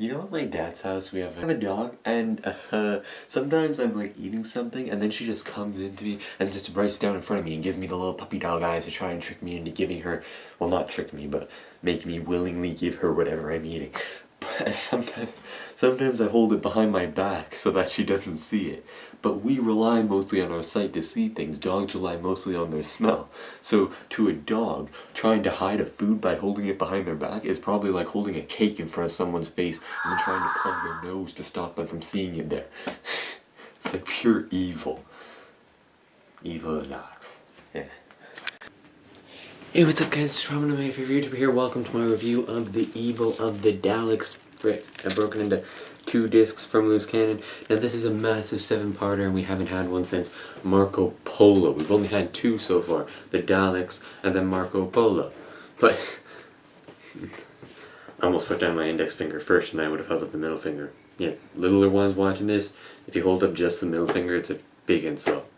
You know, at my dad's house, we have a dog, and sometimes I'm like eating something, and then she just comes into me and just right down in front of me and gives me the little puppy dog eyes to try and trick me into giving her, well, not trick me, but make me willingly give her whatever I'm eating. But sometimes I hold it behind my back so that she doesn't see it. But we rely mostly on our sight to see things. Dogs rely mostly on their smell. So to a dog, trying to hide a food by holding it behind their back is probably like holding a cake in front of someone's face and then trying to plug their nose to stop them from seeing it there. It's like pure evil. Evil of the Daleks. Yeah. Hey, what's up guys, it's Robin, my favorite YouTuber here. Welcome to my review of the Evil of the Daleks. I've broken into 2 discs from Loose Cannon. Now this is a massive 7-parter and we haven't had one since Marco Polo. We've only had 2 so far. The Daleks and then Marco Polo. But I almost put down my index finger first and then I would have held up the middle finger. Yeah, littler ones watching this, if you hold up just the middle finger, it's a big insult.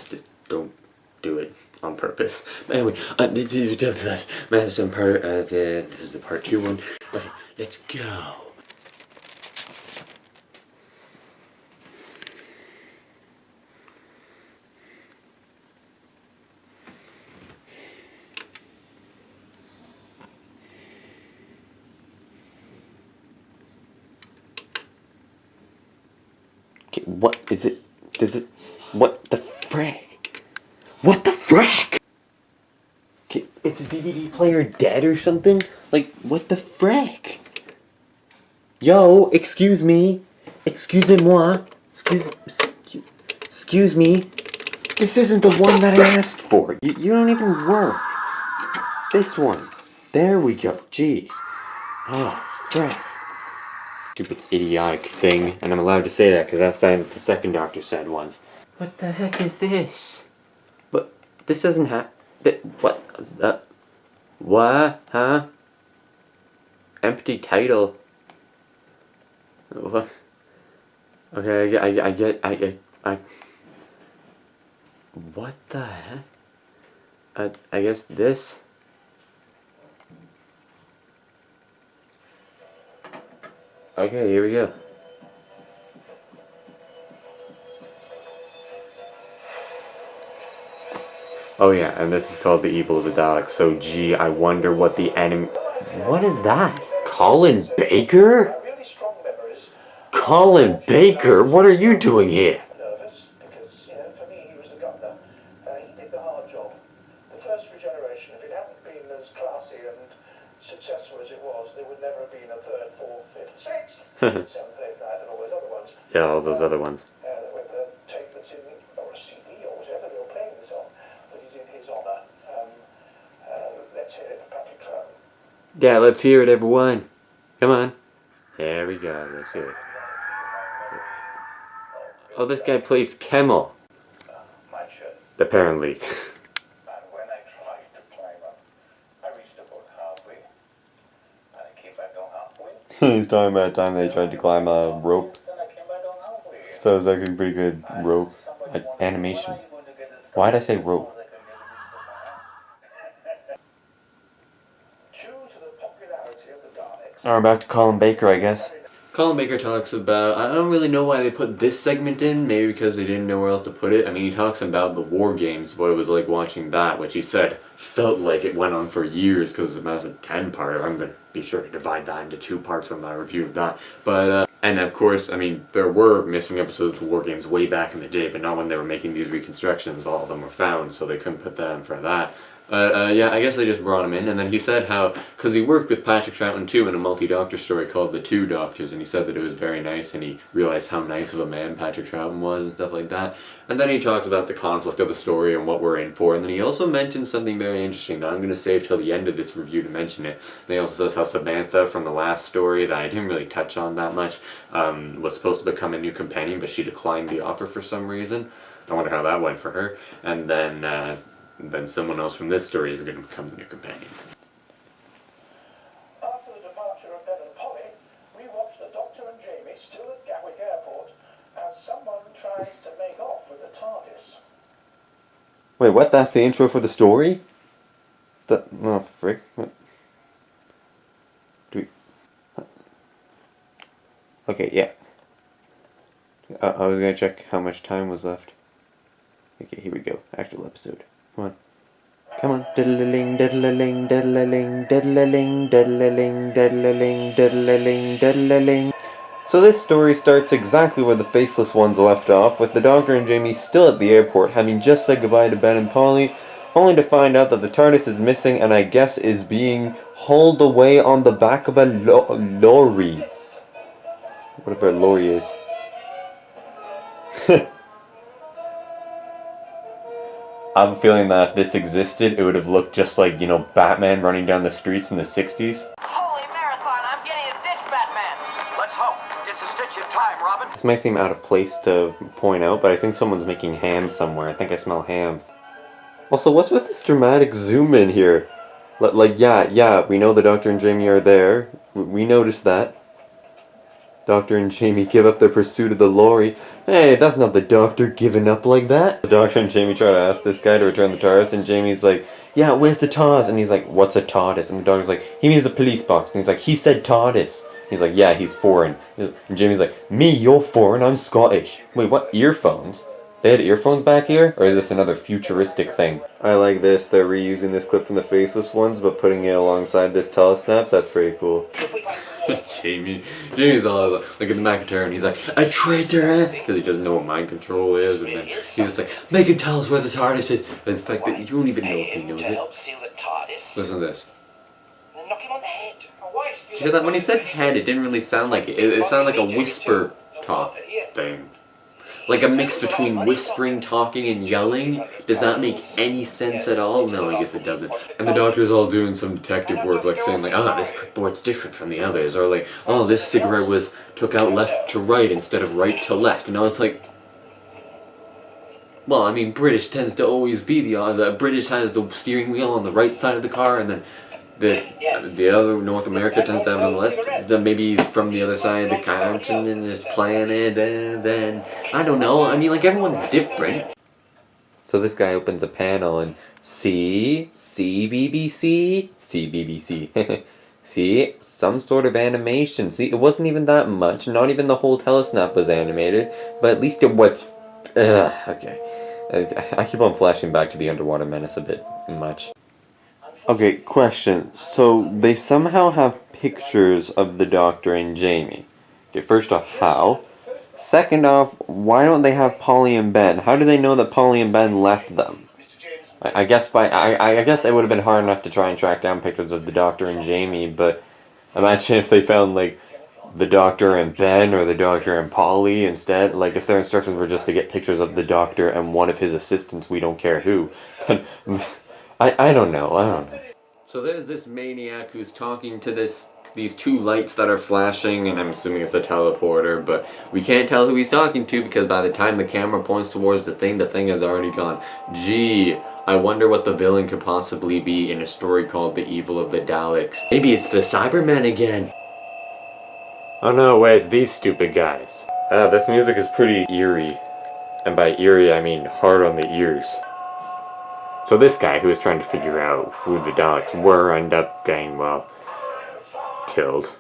Just don't do it on purpose. But anyway, this is that massive 7-parter. This is the part 2 one. Okay, let's go. Okay, what is it? Does it? What the frack? What the frack? Okay, is the DVD player dead or something? Like, what the frack? Yo, excuse me. Excusez-moi. Excuse me. This isn't the one that I asked for. You don't even work. This one. There we go. Jeez. Oh, frack. Stupid idiotic thing. And I'm allowed to say that because that's what the second doctor said once. What the heck is this? But this doesn't have... What? What? Huh? Empty title. What? Okay, I get... What the heck? I guess this... Okay, here we go. Oh yeah, and this is called the Evil of the Daleks. So gee, I wonder what the enemy... What is that? Colin Baker? Colin Baker? What are you doing here? Nervous because, you know, for me he was the governor. He did the hard job. The first regeneration, if it hadn't been as classy and successful as it was, there would never have been a 3rd, 4th, 5th, 6th, 7th, 8th, 9th, and all those other ones. Yeah, all those other ones. With the tape that's in, or a CD, or whatever they were playing this on, that is in his honour. Let's hear it for Patrick Troughton. Yeah, let's hear it, everyone. Come on. There we go, let's hear it. Oh, this guy plays Kemmel. Apparently. And when I tried to climb up, I reached about halfway, and I came back down halfway. He's talking about the time they tried to climb a rope. Then I came back down halfway. So it was actually pretty good rope animation. Why did I say rope? Due to the popularity of the Daleks. Alright, back to Colin Baker, I guess. Colin Baker talks about, I don't really know why they put this segment in, maybe because they didn't know where else to put it. I mean, he talks about the war games, what it was like watching that, which he said felt like it went on for years because it's a massive 10-parter. I'm going to be sure to divide that into 2 parts when my review of that. But, and of course, I mean, there were missing episodes of the war games way back in the day, but not when they were making these reconstructions. All of them were found, so they couldn't put that in for that. Yeah, I guess they just brought him in, and then he said how, because he worked with Patrick Troughton too in a multi-doctor story called The Two Doctors, and he said that it was very nice, and he realized how nice of a man Patrick Troughton was and stuff like that. And then he talks about the conflict of the story and what we're in for, and then he also mentions something very interesting that I'm going to save till the end of this review to mention it. And he also says how Samantha from the last story, that I didn't really touch on that much, was supposed to become a new companion, but she declined the offer for some reason. I wonder how that went for her. And then someone else from this story is going to become the new companion. After the departure of Ben and Polly, we watch the Doctor and Jamie still at Gatwick Airport as someone tries to make off with the TARDIS. Wait, what? That's the intro for the story? Oh, frick. What? Okay, yeah. I was gonna check how much time was left. Okay, here we go. Actual episode. Come on. Come on. Diddle-a-ling, diddle-a-ling, diddle-a-ling, diddle-a-ling, diddle-a-ling, diddle-a-ling, diddle-a-ling, diddle-a-ling. So this story starts exactly where the Faceless Ones left off, with the Doctor and Jamie still at the airport, having just said goodbye to Ben and Polly, only to find out that the TARDIS is missing and I guess is being hauled away on the back of a lorry. Whatever a lorry is. I have a feeling that if this existed, it would have looked just like, you know, Batman running down the streets in the 60s. Holy marathon, I'm getting a stitch, Batman! Let's hope. It's a stitch in time, Robin. This might seem out of place to point out, but I think someone's making ham somewhere. I think I smell ham. Also, what's with this dramatic zoom in here? Yeah, we know the Doctor and Jamie are there. We noticed that. Doctor and Jamie give up their pursuit of the lorry. Hey, that's not the Doctor giving up like that. The Doctor and Jamie try to ask this guy to return the TARDIS, and Jamie's like, yeah, where's the TARDIS? And he's like, what's a TARDIS? And the Doctor's like, he means a police box. And he's like, he said TARDIS. He's like, yeah, he's foreign. And Jamie's like, me, you're foreign, I'm Scottish. Wait, what? Earphones? They had earphones back here? Or is this another futuristic thing? I like this. They're reusing this clip from the Faceless Ones, but putting it alongside this telesnap. That's pretty cool. Jamie's all like in the McIntyre, and he's like, a traitor! Because he doesn't know what mind control is, and then he's just like, make him tell us where the TARDIS is. But the fact that you don't even know if he knows it. Listen to this. Knock him on the head. Did you hear that? When he said head, it didn't really sound like it. It sounded like a whisper talk thing. Like a mix between whispering, talking, and yelling. Does that make any sense at all? No, I guess it doesn't. And the Doctor's all doing some detective work, like saying like, ah, this clipboard's different from the others, or like, oh, this cigarette was took out left to right instead of right to left, and I was like, well, I mean, British tends to always be the British has the steering wheel on the right side of the car, and then the other North America tends to have on the left. Then maybe he's from the other side of the continent and this planet, and then I don't know. I mean, like, everyone's different. So this guy opens a panel and see BBC, see some sort of animation. See, it wasn't even that much. Not even the whole telesnap was animated, but at least it was. Okay. I keep on flashing back to the Underwater Menace a bit much. Okay, question. So, they somehow have pictures of the Doctor and Jamie. Okay, first off, how? Second off, why don't they have Polly and Ben? How do they know that Polly and Ben left them? I guess I guess it would have been hard enough to try and track down pictures of the Doctor and Jamie, but imagine if they found, like, the Doctor and Ben or the Doctor and Polly instead. Like, if their instructions were just to get pictures of the Doctor and one of his assistants, we don't care who. I don't know. So there's this maniac who's talking to these two lights that are flashing, and I'm assuming it's a teleporter, but we can't tell who he's talking to because by the time the camera points towards the thing has already gone. Gee, I wonder what the villain could possibly be in a story called The Evil of the Daleks. Maybe it's the Cybermen again. Oh no, wait, it's these stupid guys. This music is pretty eerie. And by eerie, I mean hard on the ears. So this guy who was trying to figure out who the Daleks were ended up getting, well, killed.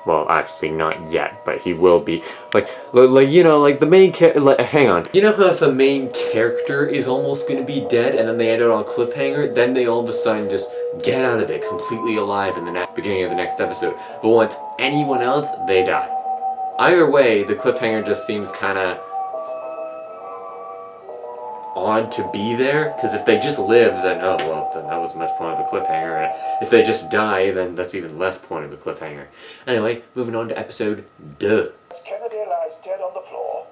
Well, actually not yet, but he will be. Like you know, like the main hang on. You know how if a main character is almost gonna be dead and then they end it on a cliffhanger, then they all of a sudden just get out of it completely alive in the beginning of the next episode. But once anyone else, they die. Either way, the cliffhanger just seems kinda odd to be there, because if they just live, then oh well, then that was much point of the cliffhanger, and if they just die, then that's even less point of the cliffhanger. Anyway, moving on to episode duh. Kennedy lies dead on the floor.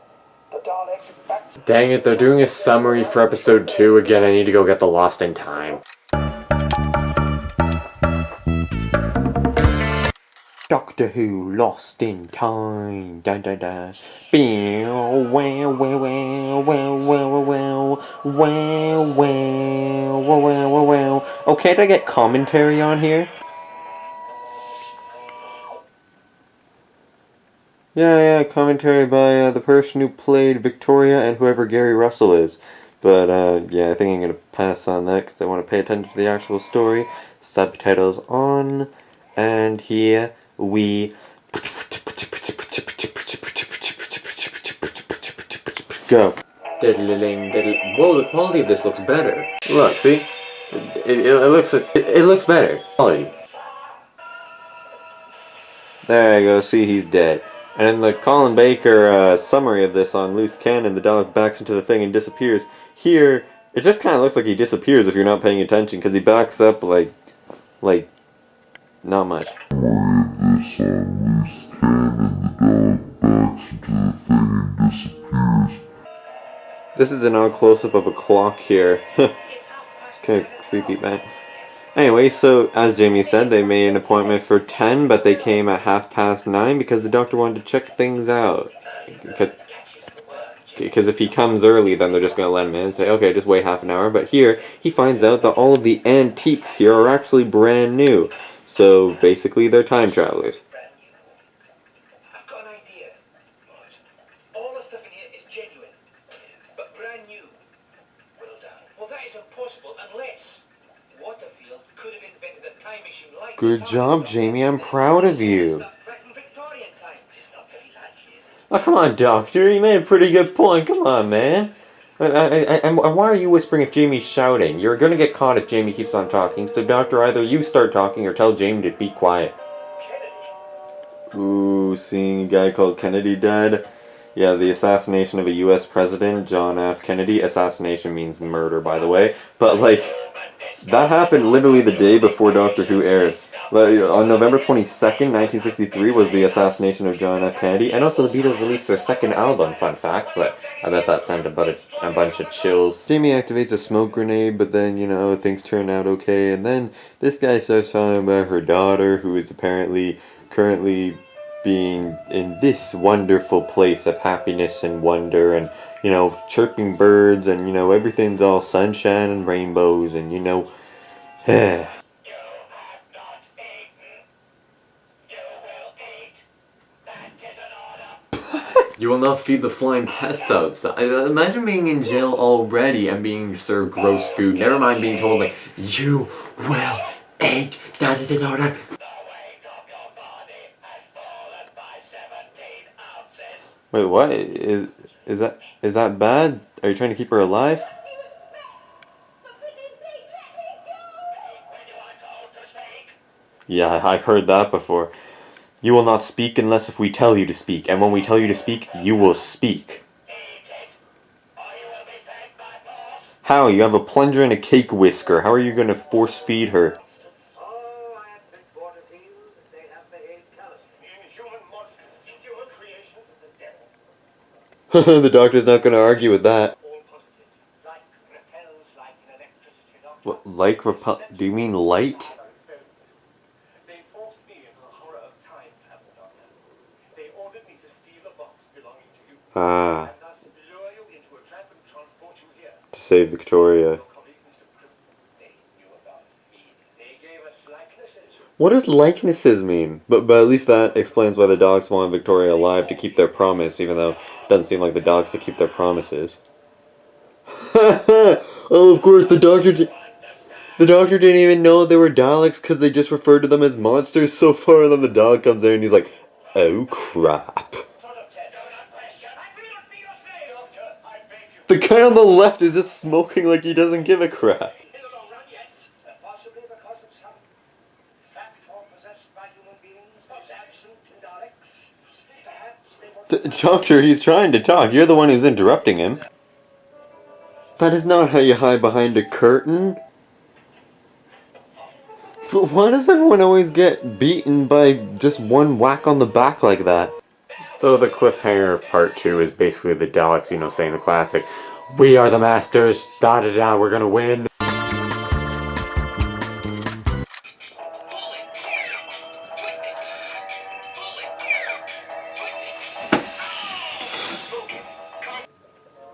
The Dalek back. Dang it, they're doing a summary for episode 2 again. I need to go get the Lost in Time. Doctor Who Lost in Time. Da da da. Oh, can't I get commentary on here? Yeah, commentary by the person who played Victoria and whoever Gary Russell is. But, yeah, I think I'm gonna pass on that because I want to pay attention to the actual story. Subtitles on, and here we Go. Diddling, diddling. Whoa, the quality of this looks better. Look, see? It looks better. Quality. There you go, see, he's dead. And in the Colin Baker summary of this on Loose Cannon, the dog backs into the thing and disappears. Here, it just kind of looks like he disappears if you're not paying attention, because he backs up like, not much. This is an odd close-up of a clock here. Kind of creepy, man. Anyway, so as Jamie said, they made an appointment for 10, but they came at 9:30 because the doctor wanted to check things out. Because if he comes early, then they're just going to let him in and say, okay, just wait half an hour. But here, he finds out that all of the antiques here are actually brand new. So basically, they're time travelers. I've got an idea. All the stuff in here is genuine, but brand new. Well done. Well, that is impossible unless Waterfield could have invented a time machine like. Good job, Jamie. I'm proud of you. Oh, come on, Doctor. You made a pretty good point. Come on, man. And why are you whispering if Jamie's shouting? You're gonna get caught if Jamie keeps on talking. So, Doctor, either you start talking or tell Jamie to be quiet. Ooh, seeing a guy called Kennedy dead. Yeah, the assassination of a U.S. president, John F. Kennedy. Assassination means murder, by the way. But, like, that happened literally the day before Doctor Who aired. On November 22nd, 1963 was the assassination of John F. Kennedy, and also the Beatles released their second album, fun fact, but I bet that sent a bunch of chills. Jamie activates a smoke grenade, but then, you know, things turn out okay, and then this guy starts talking about her daughter, who is apparently currently being in this wonderful place of happiness and wonder, and, you know, chirping birds, and, you know, everything's all sunshine and rainbows, and, you know, You will not feed the flying pests outside. Imagine being in jail already and being served gross food. Never mind being told, like, you will eat. That is an order. Wait, what? Is that bad? Are you trying to keep her alive? Yeah, I've heard that before. You will not speak unless if we tell you to speak, and when we tell you to speak, you will speak. How? You have a plunger and a cake whisker. How are you going to force feed her? The doctor's not going to argue with that. What, like repel? Do you mean light? Ah. To save Victoria. What does likenesses mean? But at least that explains why the dogs want Victoria alive, to keep their promise, even though it doesn't seem like the dogs to keep their promises. Oh, of course, the doctor didn't even know they were Daleks because they just referred to them as monsters so far, and then the dog comes in and he's like, oh crap. The guy on the left is just smoking like he doesn't give a crap. Doctor, he's trying to talk. You're the one who's interrupting him. That is not how you hide behind a curtain. But why does everyone always get beaten by just one whack on the back like that? So the cliffhanger of part 2 is basically the Daleks, you know, saying the classic, "We are the masters, da da da, we're gonna win."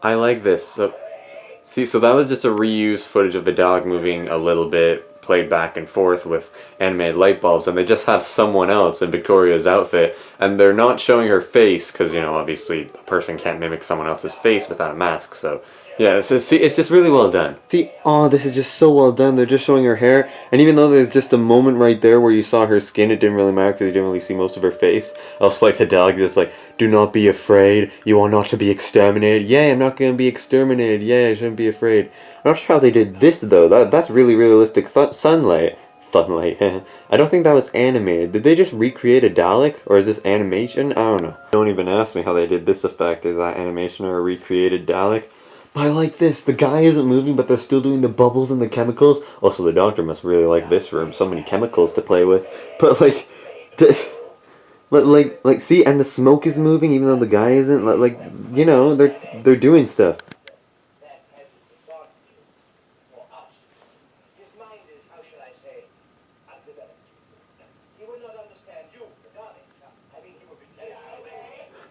I like this. So that was just a reused footage of the dog moving a little bit, played back and forth with animated light bulbs, and they just have someone else in Victoria's outfit, and they're not showing her face, because, you know, obviously a person can't mimic someone else's face without a mask, so Yeah, so see, it's just really well done. See, oh, this is just so well done. They're just showing her hair, and even though there's just a moment right there where you saw her skin, it didn't really matter because you didn't really see most of her face. Also, like the dog is like, do not be afraid. You are not to be exterminated. Yay, I'm not gonna be exterminated. Yay, I shouldn't be afraid. I'm not sure how they did this though. That's really realistic sunlight. Sunlight. I don't think that was animated. Did they just recreate a Dalek, or is this animation? I don't know. Don't even ask me how they did this effect. Is that animation or a recreated Dalek? But I like this. The guy isn't moving, but they're still doing the bubbles and the chemicals. Also, the doctor must really like this room. So many chemicals to play with. But like, like, see, and the smoke is moving, even though the guy isn't. Like, you know, they're doing stuff.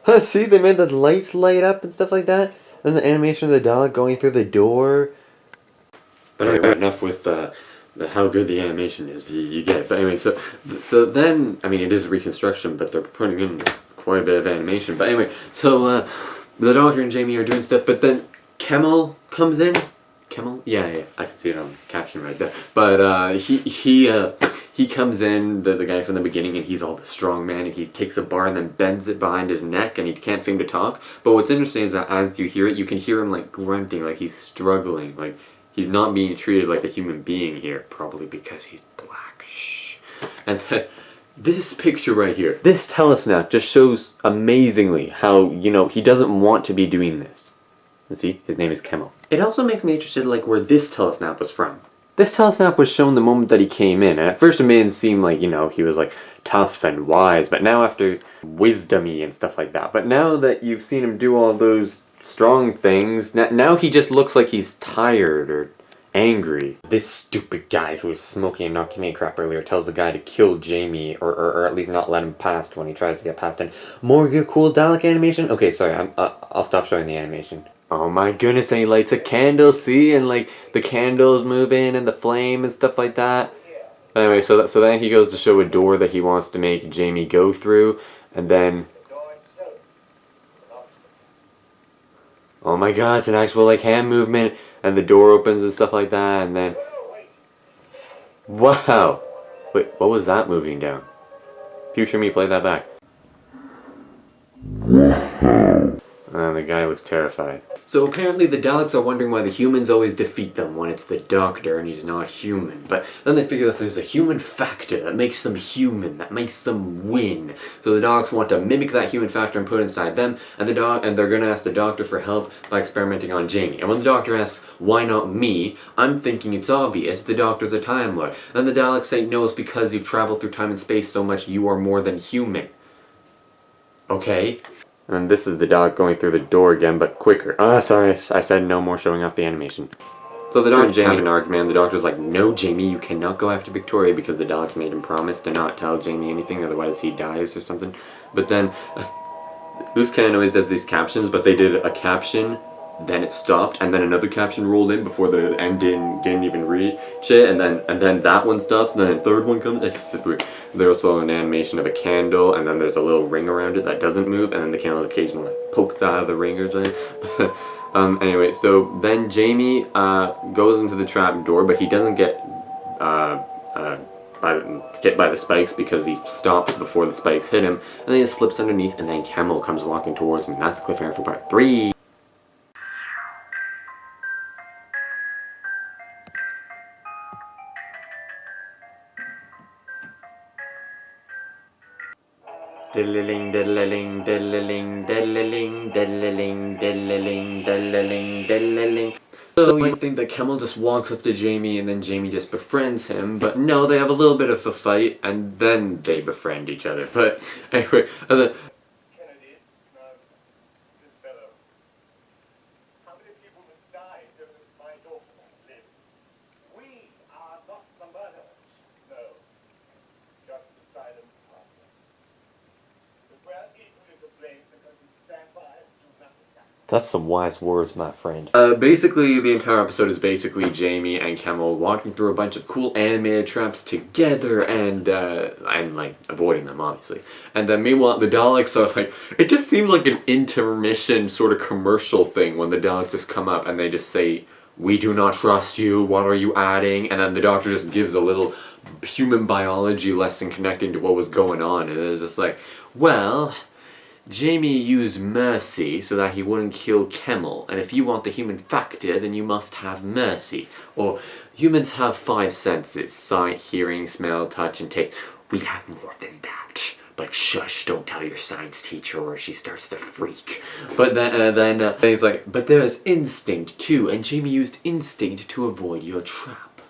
Huh, see, they made the lights light up and stuff like that. And the animation of the Dalek going through the door. But anyway, enough with how good the animation is. You get it. But anyway, so then, I mean, it is a reconstruction, but they're putting in quite a bit of animation. But anyway, so the Doctor and Jamie are doing stuff, but then Kemal comes in. Kemal? Yeah, I can see it on the caption right there. But he comes in, the guy from the beginning, and he's all the strong man, and he takes a bar and then bends it behind his neck, and he can't seem to talk. But what's interesting is that as you hear it, you can hear him like grunting, like he's struggling, like he's not being treated like a human being here, probably because he's black. Shh. And then this picture right here, this telesnnap just shows amazingly how, you know, he doesn't want to be doing this. And see, his name is Kemal. It also makes me interested, like, where this telesnap was from. This telesnap was shown the moment that he came in, and at first it made him seem like, you know, he was, like, tough and wise, but now after wisdomy and stuff like that. But now that you've seen him do all those strong things, now he just looks like he's tired or angry. This stupid guy who was smoking and knocking me crap earlier tells the guy to kill Jamie, or at least not let him past when he tries to get past him. More cool Dalek animation? Okay, sorry, I'll stop showing the animation. Oh my goodness, and he lights a candle, see? And like, the candle's moving and the flame and stuff like that. Anyway, so then he goes to show a door that he wants to make Jamie go through, and then... Oh my god, it's an actual like hand movement, and the door opens and stuff like that, and then... Wow! Wait, what was that moving down? Future me, play that back. The guy looks terrified. So apparently the Daleks are wondering why the humans always defeat them when it's the Doctor and he's not human. But then they figure that there's a human factor that makes them human, that makes them win. So the Daleks want to mimic that human factor and put it inside them, and they're gonna ask the Doctor for help by experimenting on Jamie. And when the Doctor asks, why not me? I'm thinking it's obvious, the Doctor's a Time Lord. And the Daleks say, no, it's because you've traveled through time and space so much you are more than human. Okay? And this is the dog going through the door again, but quicker. Ah, sorry, I said no more showing off the animation. So the Doctor and Jamie have an argument, and the Doctor's like, no, Jamie, you cannot go after Victoria because the Daleks made him promise to not tell Jamie anything, otherwise he dies or something. But then, Loose Cannon always does these captions, but they did a caption, then it stopped, and then another caption rolled in before the end didn't even reach it, and then that one stops, and then the third one comes. It's just weird. There's also an animation of a candle, and then there's a little ring around it that doesn't move, and then the candle occasionally pokes out of the ring or something. Anyway, so then Jamie goes into the trap door, but he doesn't get hit by the spikes because he stopped before the spikes hit him, and then he slips underneath, and then Kemal comes walking towards him, and that's the cliffhanger for part 3. Diddling, diddling, diddling, diddling, diddling, diddling, diddling, diddling. So you might think that Kemal just walks up to Jamie and then Jamie just befriends him, but no, they have a little bit of a fight and then they befriend each other. But anyway, Kennedy, this fellow. How many people must die so that my daughter might live? We are not the murderers. No, just the silent partners. But we're equally to blame because we stand by and do nothing. That's some wise words, my friend. Basically, the entire episode is basically Jamie and Kemal walking through a bunch of cool animated traps together and like, avoiding them, obviously. And then meanwhile, the Daleks are like, it just seems like an intermission sort of commercial thing when the Daleks just come up and they just say, "We do not trust you, what are you adding?" And then the Doctor just gives a little human biology lesson connecting to what was going on. And it's just like, well, Jamie used mercy so that he wouldn't kill Kemal, and if you want the human factor, then you must have mercy. Or, humans have 5 senses: sight, hearing, smell, touch, and taste. We have more than that. But shush, don't tell your science teacher or she starts to freak. But then he's like, but there's instinct too, and Jamie used instinct to avoid your trap.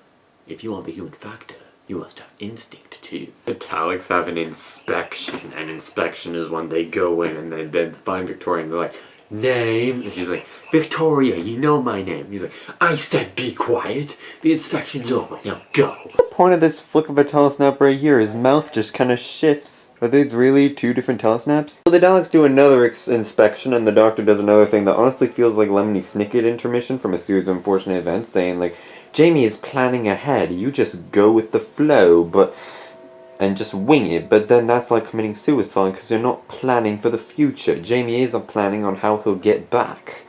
If you want the human factor, you must have instinct too. The Daleks have an inspection, and inspection is when they go in and they then find Victoria and they're like, "Name?" And she's like, "Victoria, you know my name." He's like, "I said be quiet. The inspection's over. Now go." The point of this flick of a telesnap right here, his mouth just kind of shifts. Are these really 2 different telesnaps? So the Daleks do another inspection, and the Doctor does another thing that honestly feels like Lemony Snicket intermission from a series of unfortunate events, saying like, "Jamie is planning ahead, you just go with the flow, and just wing it, but then that's like committing suicide because you're not planning for the future. Jamie isn't planning on how he'll get back."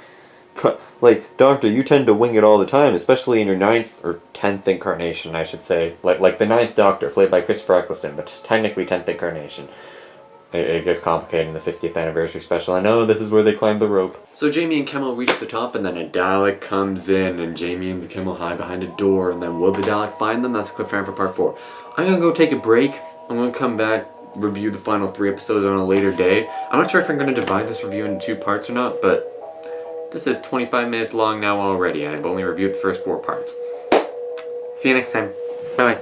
But, like, Doctor, you tend to wing it all the time, especially in your 9th or 10th incarnation, I should say. Like the 9th Doctor, played by Christopher Eccleston, but technically 10th incarnation. It gets complicated in the 50th anniversary special. I know, this is where they climb the rope. So Jamie and Kemal reach the top, and then a Dalek comes in, and Jamie and Kemal hide behind a door, and then will the Dalek find them? That's the cliffhanger for part 4. I'm gonna go take a break. I'm gonna come back, review the final 3 episodes on a later day. I'm not sure if I'm gonna divide this review into 2 parts or not, but this is 25 minutes long now already, and I've only reviewed the first 4 parts. See you next time. Bye-bye.